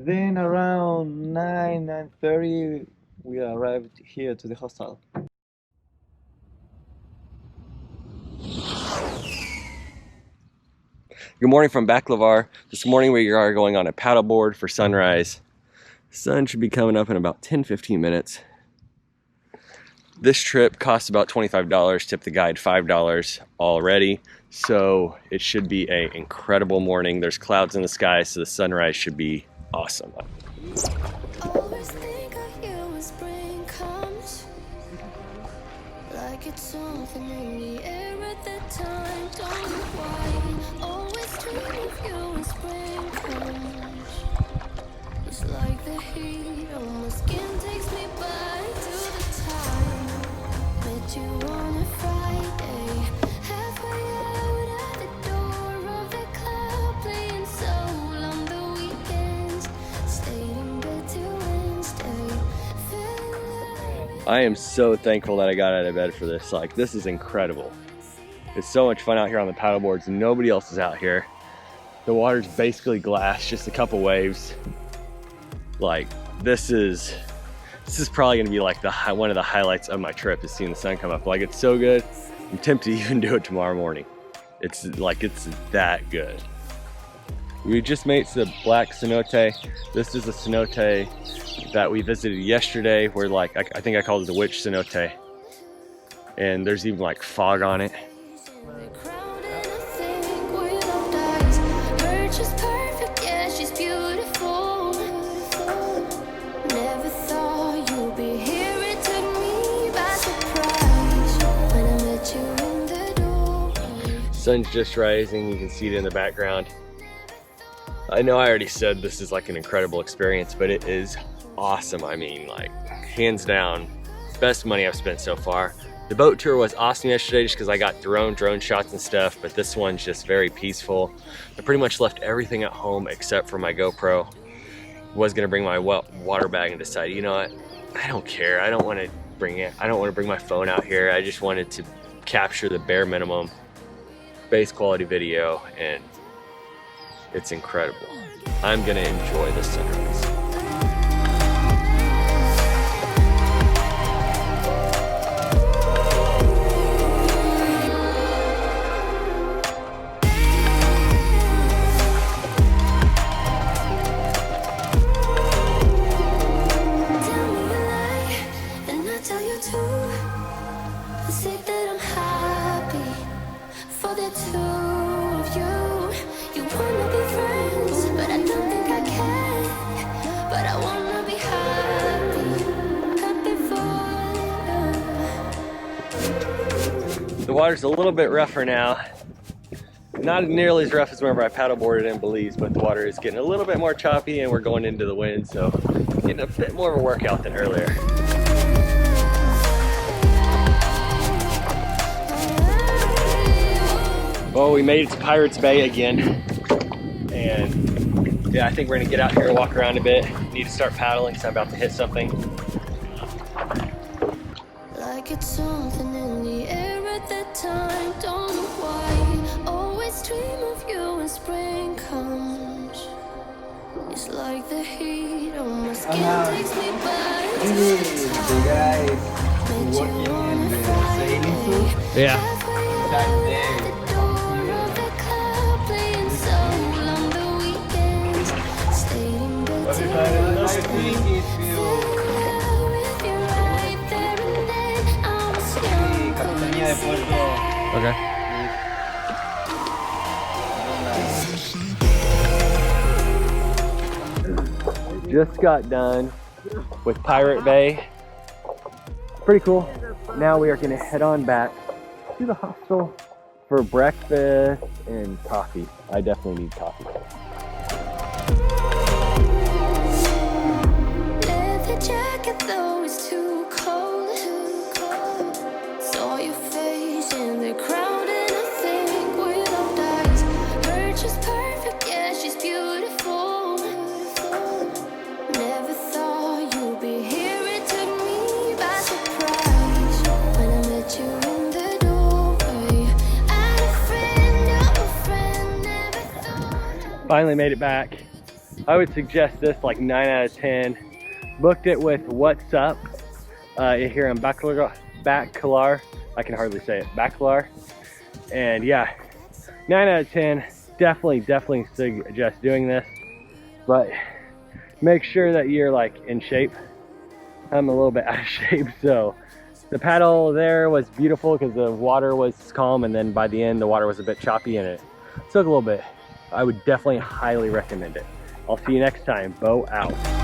Then around 9:30, we arrived here to the hostel. Good morning from Bacalar. This morning we are going on a paddleboard for sunrise. The sun should be coming up in about 10-15 minutes. This trip costs about $25, tip the guide $5 already. So it should be an incredible morning. There's clouds in the sky, so the sunrise should be awesome. Always think of you when spring comes, like it's something in the air at that time. Don't know why. Always dream of you when spring comes. It's like the heat on my skin takes me back to the time met you on a Friday, halfway out at the door of the club, playing soul on the weekends. Stayed in bed till Wednesday. I am so thankful that I got out of bed for this. Like, this is incredible. It's so much fun out here on the paddleboards. Nobody else is out here. The water's basically glass, just a couple waves. Like, this is probably gonna be like one of the highlights of my trip, is seeing the sun come up. Like, it's so good. I'm tempted to even do it tomorrow morning. It's that good. We just made the black cenote. This is a cenote that we visited yesterday, where like, I think I called it the witch cenote. And there's even like fog on it. Sun's just rising, you can see it in the background. I know I already said this is like an incredible experience, but it is awesome. I mean, like, hands down, best money I've spent so far. The boat tour was awesome yesterday just because I got drone shots and stuff, but this one's just very peaceful. I pretty much left everything at home except for my GoPro. Was gonna bring my water bag and decided, you know what, I don't care. I don't want to bring it. I don't want to bring my phone out here. I just wanted to capture the bare minimum base quality video, and it's incredible. I'm gonna enjoy this sunrise. The water's a little bit rougher now. Not nearly as rough as whenever I paddleboarded in Belize, but the water is getting a little bit more choppy and we're going into the wind, so getting a bit more of a workout than earlier. Well, we made it to Pirates Bay again. And yeah, I think we're gonna get out here and walk around a bit. Need to start paddling, so I'm about to hit something. Like it's something in the air at that time, don't know why. Always dream of you when spring comes. It's like the heat on my skin takes me back to The guys working in the sailing suit. Yeah. That day. But I think if you Capitania de Puerto. Okay. Just got done with Pirate Bay. Pretty cool. Now we are gonna head on back to the hostel for breakfast and coffee. I definitely need coffee. Leather jacket, though it's too cold. Saw your face in the crowd and I think we're all dies. Her just perfect, yeah, she's beautiful. Never thought you'd be here, it took me by surprise when I met you in the doorway. I had a friend, never thought. Finally made it back. I would suggest this like 9 out of 10. Booked it with What's Up here in Bacalar. I can hardly say it, Bacalar. And yeah, 9 out of 10. Definitely suggest doing this, but make sure that you're like in shape. I'm a little bit out of shape, so the paddle there was beautiful because the water was calm, and then by the end the water was a bit choppy and it took a little bit. I would definitely highly recommend it. I'll see you next time. Beau out.